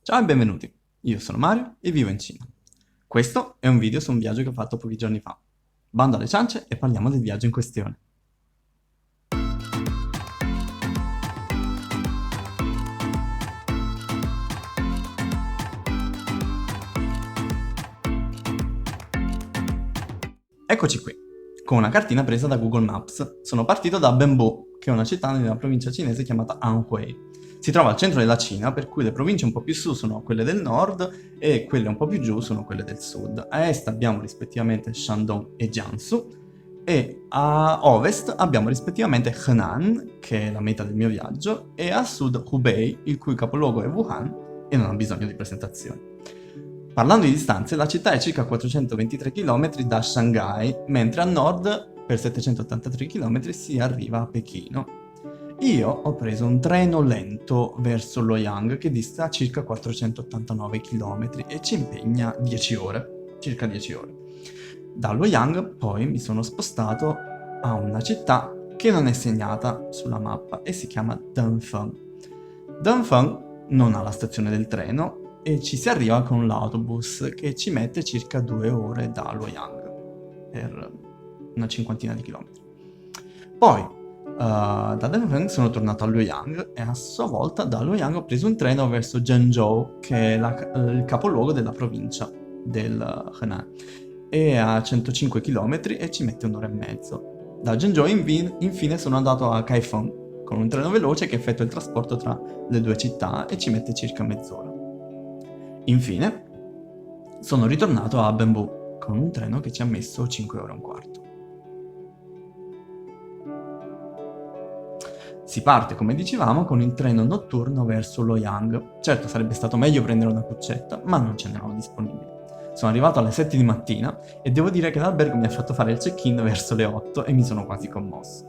Ciao e benvenuti, io sono Mario e vivo in Cina. Questo è un video su un viaggio che ho fatto pochi giorni fa. Bando alle ciance e parliamo del viaggio in questione. Eccoci qui, con una cartina presa da Google Maps. Sono partito da Bengbu, che è una città nella provincia cinese chiamata Anhui. Si trova al centro della Cina, per cui le province un po' più su sono quelle del nord e quelle un po' più giù sono quelle del sud. A est abbiamo rispettivamente Shandong e Jiangsu e a ovest abbiamo rispettivamente Henan, che è la meta del mio viaggio, e a sud Hubei, il cui capoluogo è Wuhan e non ha bisogno di presentazioni. Parlando di distanze, la città è circa 423 km da Shanghai, mentre a nord, per 783 km, si arriva a Pechino. Io ho preso un treno lento verso Loyang che dista circa 489 km e ci impegna 10 ore, circa 10 ore. Da Loyang poi mi sono spostato a una città che non è segnata sulla mappa e si chiama Dunfeng. Dunfeng non ha la stazione del treno e ci si arriva con l'autobus che ci mette circa 2 ore da Loyang per una cinquantina di chilometri. Poi da Dunfeng sono tornato a Luoyang e a sua volta da Luoyang ho preso un treno verso Zhengzhou, che è il capoluogo della provincia del Henan. È a 105 km e ci mette un'ora e mezzo. Da Zhengzhou infine sono andato a Kaifeng con un treno veloce che effettua il trasporto tra le due città e ci mette circa mezz'ora. Infine sono ritornato a Bengbu con un treno che ci ha messo 5 ore e un quarto. Si parte, come dicevamo, con il treno notturno verso Loyang. Certo, sarebbe stato meglio prendere una cuccetta, ma non ce n'erano disponibili. Sono arrivato alle 7 di mattina e devo dire che l'albergo mi ha fatto fare il check-in verso le 8 e mi sono quasi commosso.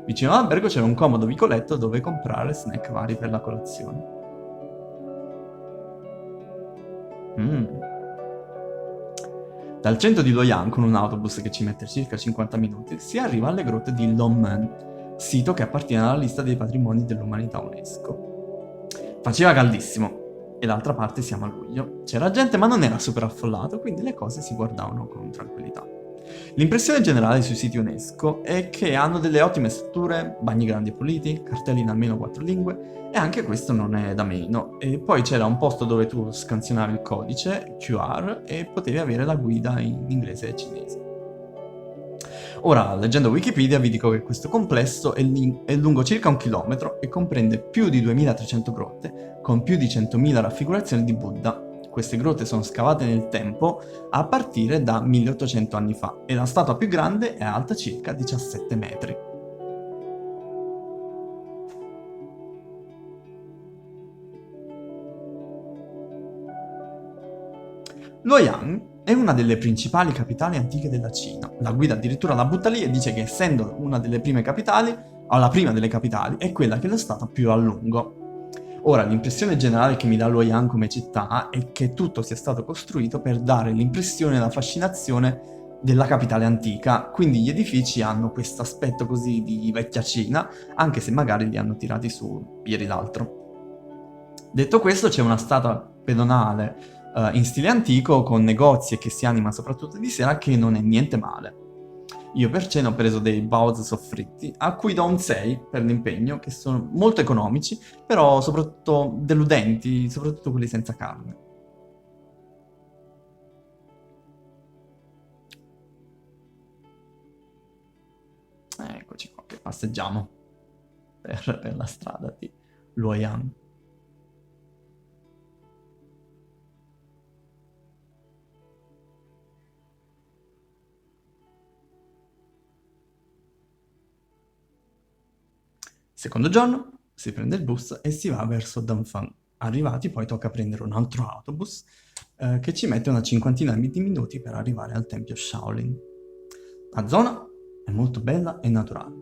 Vicino all'albergo c'era un comodo vicoletto dove comprare snack vari per la colazione. Dal centro di Loyang, con un autobus che ci mette circa 50 minuti, si arriva alle grotte di Longmen, sito che appartiene alla lista dei patrimoni dell'umanità UNESCO. Faceva caldissimo e d'altra parte siamo a luglio. C'era gente ma non era super affollato, quindi le cose si guardavano con tranquillità. L'impressione generale sui siti UNESCO è che hanno delle ottime strutture, bagni grandi e puliti, cartelli in almeno 4 lingue e anche questo non è da meno. E poi c'era un posto dove tu scansionavi il codice QR e potevi avere la guida in inglese e cinese. Ora, leggendo Wikipedia, vi dico che questo complesso è lungo circa 1 chilometro e comprende più di 2300 grotte, con più di 100.000 raffigurazioni di Buddha. Queste grotte sono scavate nel tempo a partire da 1800 anni fa e la statua più grande è alta circa 17 metri. Luoyang è una delle principali capitali antiche della Cina. La guida addirittura la butta lì e dice che essendo una delle prime capitali, o la prima delle capitali, è quella che è stata più a lungo. Ora, l'impressione generale che mi dà Luoyang come città è che tutto sia stato costruito per dare l'impressione e la fascinazione della capitale antica, quindi gli edifici hanno questo aspetto così di vecchia Cina, anche se magari li hanno tirati su ieri l'altro. Detto questo, c'è una statua pedonale in stile antico con negozi e che si anima soprattutto di sera che non è niente male. Io per cena ho preso dei baozi soffritti a cui do un 6 per l'impegno, che sono molto economici, però soprattutto deludenti, soprattutto quelli senza carne. Eccoci qua che passeggiamo per la strada di Luoyang. Secondo giorno si prende il bus e si va verso Dunfeng. Arrivati poi tocca prendere un altro autobus che ci mette una cinquantina di minuti per arrivare al tempio Shaolin. La zona è molto bella e naturale.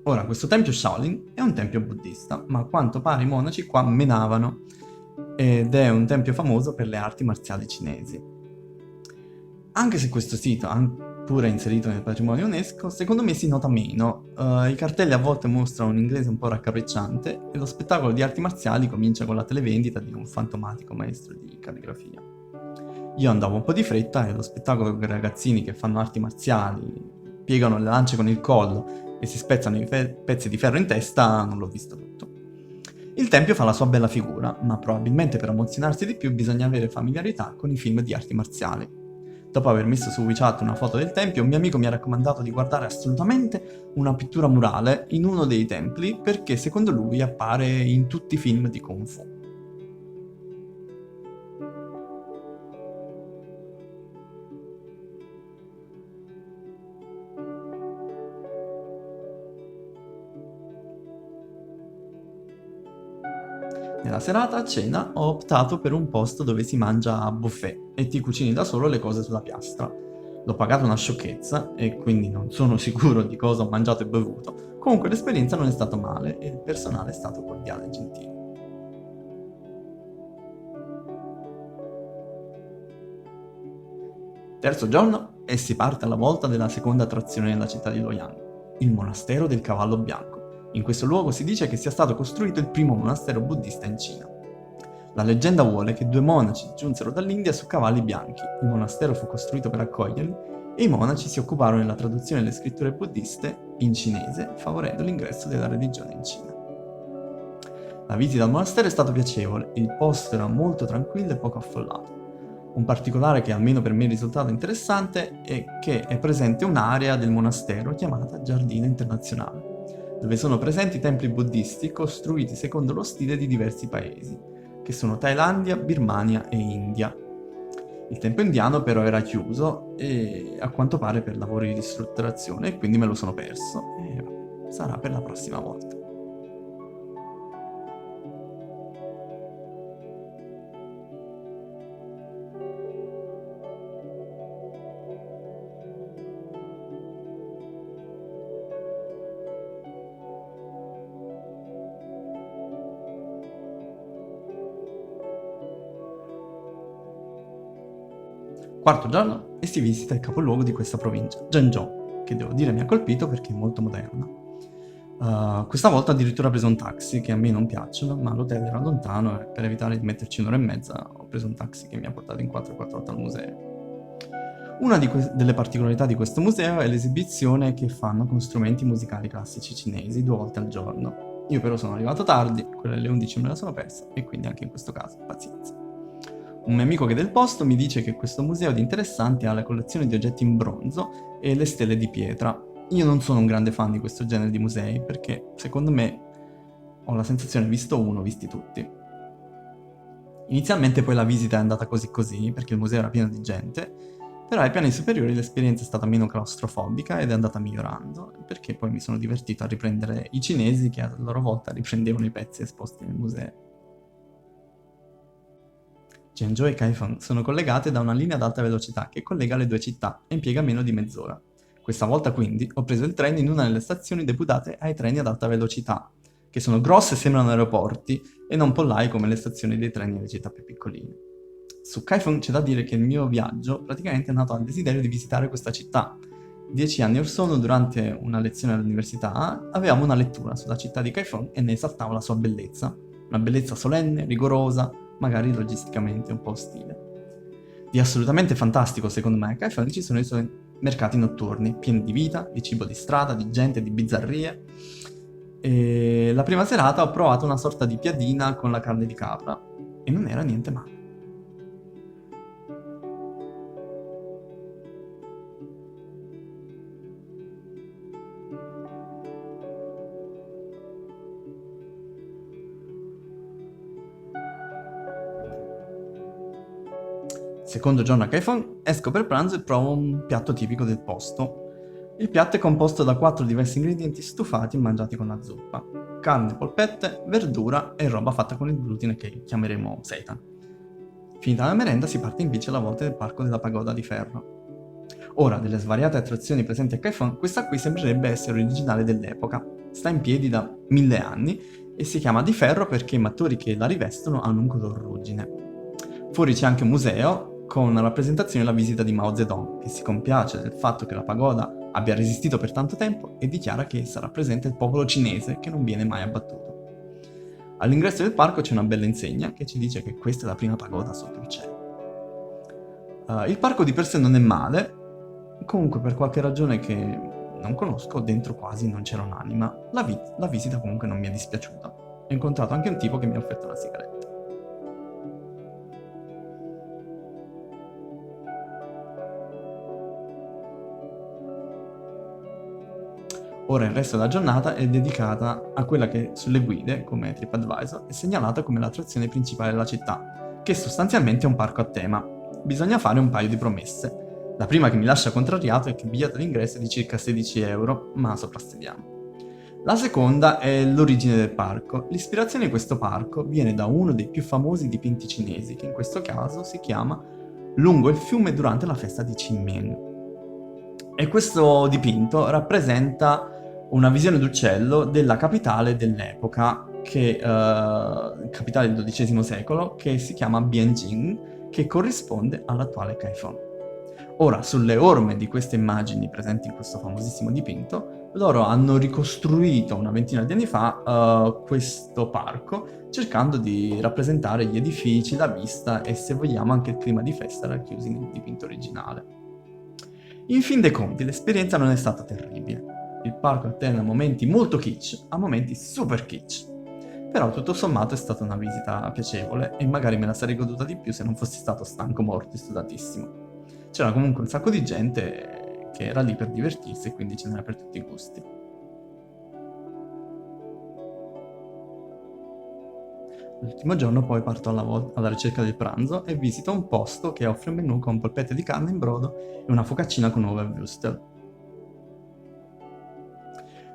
Ora, questo tempio Shaolin è un tempio buddista, ma a quanto pare i monaci qua menavano ed è un tempio famoso per le arti marziali cinesi. Anche se questo sito pure inserito nel patrimonio UNESCO, secondo me si nota meno. I cartelli a volte mostrano un inglese un po' raccapricciante e lo spettacolo di arti marziali comincia con la televendita di un fantomatico maestro di calligrafia. Io andavo un po' di fretta e lo spettacolo con i ragazzini che fanno arti marziali, piegano le lance con il collo e si spezzano i pezzi di ferro in testa, non l'ho visto tutto. Il tempio fa la sua bella figura, ma probabilmente per emozionarsi di più bisogna avere familiarità con i film di arti marziali. Dopo aver messo su WeChat una foto del tempio, un mio amico mi ha raccomandato di guardare assolutamente una pittura murale in uno dei templi perché secondo lui appare in tutti i film di Kung Fu. Nella serata a cena ho optato per un posto dove si mangia a buffet e ti cucini da solo le cose sulla piastra. L'ho pagato una sciocchezza e quindi non sono sicuro di cosa ho mangiato e bevuto. Comunque l'esperienza non è stata male e il personale è stato cordiale e gentile. Terzo giorno e si parte alla volta della seconda attrazione nella città di Loyang, il monastero del cavallo bianco. In questo luogo si dice che sia stato costruito il primo monastero buddista in Cina. La leggenda vuole che due monaci giunsero dall'India su cavalli bianchi, il monastero fu costruito per accoglierli e i monaci si occuparono della traduzione delle scritture buddiste in cinese, favorendo l'ingresso della religione in Cina. La visita al monastero è stata piacevole, il posto era molto tranquillo e poco affollato. Un particolare che almeno per me è risultato interessante è che è presente un'area del monastero chiamata Giardino Internazionale, dove sono presenti templi buddisti costruiti secondo lo stile di diversi paesi, che sono Thailandia, Birmania e India. Il tempio indiano però era chiuso e a quanto pare per lavori di ristrutturazione e quindi me lo sono perso e sarà per la prossima volta. Quarto giorno e si visita il capoluogo di questa provincia, Zhengzhou, che devo dire mi ha colpito perché è molto moderna. Questa volta addirittura ho preso un taxi, che a me non piacciono, ma l'hotel era lontano e per evitare di metterci un'ora e mezza ho preso un taxi che mi ha portato in 448 al museo. Una delle particolarità di questo museo è l'esibizione che fanno con strumenti musicali classici cinesi 2 volte al giorno. Io però sono arrivato tardi, quella alle 11 me la sono persa e quindi anche in questo caso pazienza. Un mio amico che è del posto mi dice che questo museo di interessanti ha la collezione di oggetti in bronzo e le stele di pietra. Io non sono un grande fan di questo genere di musei perché, secondo me, ho la sensazione, visto uno, visti tutti. Inizialmente poi la visita è andata così così perché il museo era pieno di gente, però ai piani superiori l'esperienza è stata meno claustrofobica ed è andata migliorando perché poi mi sono divertito a riprendere i cinesi che a loro volta riprendevano i pezzi esposti nel museo. Zhengzhou e Kaifeng sono collegate da una linea ad alta velocità che collega le due città e impiega meno di mezz'ora. Questa volta quindi ho preso il treno in una delle stazioni deputate ai treni ad alta velocità, che sono grosse e sembrano aeroporti e non pollai come le stazioni dei treni nelle città più piccoline. Su Kaifeng c'è da dire che il mio viaggio praticamente è nato dal desiderio di visitare questa città. 10 anni or sono, durante una lezione all'università, avevamo una lettura sulla città di Kaifeng e ne esaltavo la sua bellezza. Una bellezza solenne, rigorosa, magari logisticamente un po' ostile. Di assolutamente fantastico secondo me a Kaifeng ci sono i suoi mercati notturni, pieni di vita, di cibo di strada, di gente, di bizzarrie. E la prima serata ho provato una sorta di piadina con la carne di capra e non era niente male. Secondo giorno a Kaifeng, esco per pranzo e provo un piatto tipico del posto. Il piatto è composto da 4 diversi ingredienti stufati e mangiati con la zuppa. Carne, polpette, verdura e roba fatta con il glutine che chiameremo seitan. Finita la merenda si parte in bici alla volta del parco della pagoda di ferro. Ora, delle svariate attrazioni presenti a Kaifeng, questa qui sembrerebbe essere originale dell'epoca. Sta in piedi da 1000 anni e si chiama di ferro perché i mattoni che la rivestono hanno un color ruggine. Fuori c'è anche un museo con una rappresentazione della visita di Mao Zedong, che si compiace del fatto che la pagoda abbia resistito per tanto tempo e dichiara che essa rappresenta il popolo cinese che non viene mai abbattuto. All'ingresso del parco c'è una bella insegna che ci dice che questa è la prima pagoda sotto il cielo. Il parco di per sé non è male, comunque per qualche ragione che non conosco, dentro quasi non c'era un'anima. La visita comunque non mi è dispiaciuta. Ho incontrato anche un tipo che mi ha offerto una sigaretta. Ora il resto della giornata è dedicata a quella che sulle guide, come TripAdvisor, è segnalata come l'attrazione principale della città, che sostanzialmente è un parco a tema. Bisogna fare un paio di promesse. La prima che mi lascia contrariato è che il biglietto d'ingresso è di circa 16 euro, ma soprassediamo. La seconda è l'origine del parco. L'ispirazione di questo parco viene da uno dei più famosi dipinti cinesi, che in questo caso si chiama Lungo il fiume durante la festa di Qingming. E questo dipinto rappresenta una visione d'uccello della capitale dell'epoca, capitale del XII secolo, che si chiama Bianjing, che corrisponde all'attuale Kaifeng. Ora, sulle orme di queste immagini presenti in questo famosissimo dipinto, loro hanno ricostruito una ventina di anni fa questo parco, cercando di rappresentare gli edifici, la vista e, se vogliamo, anche il clima di festa racchiusi nel dipinto originale. In fin dei conti, l'esperienza non è stata terribile. Il parco alterna momenti molto kitsch a momenti super kitsch. Però tutto sommato è stata una visita piacevole e magari me la sarei goduta di più se non fossi stato stanco morto e sudatissimo. C'era comunque un sacco di gente che era lì per divertirsi e quindi ce n'era per tutti i gusti. L'ultimo giorno poi parto alla ricerca del pranzo e visito un posto che offre un menù con polpette di carne in brodo e una focaccina con uova e wurstel.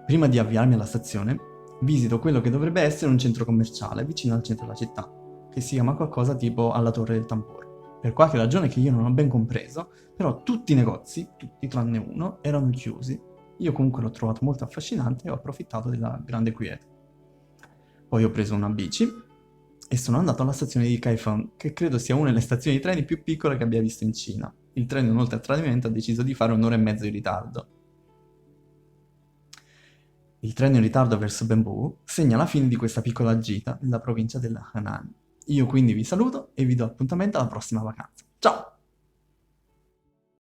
Prima di avviarmi alla stazione, visito quello che dovrebbe essere un centro commerciale vicino al centro della città, che si chiama qualcosa tipo alla Torre del Tamburo. Per qualche ragione che io non ho ben compreso, però tutti i negozi, tutti tranne uno, erano chiusi. Io comunque l'ho trovato molto affascinante e ho approfittato della grande quiete. Poi ho preso una bici e sono andato alla stazione di Kaifeng, che credo sia una delle stazioni di treni più piccole che abbia visto in Cina. Il treno, inoltre, a tradimento ha deciso di fare un'ora e mezza di ritardo. Il treno in ritardo verso Bengbu segna la fine di questa piccola gita nella provincia della Henan. Io quindi vi saluto e vi do appuntamento alla prossima vacanza. Ciao!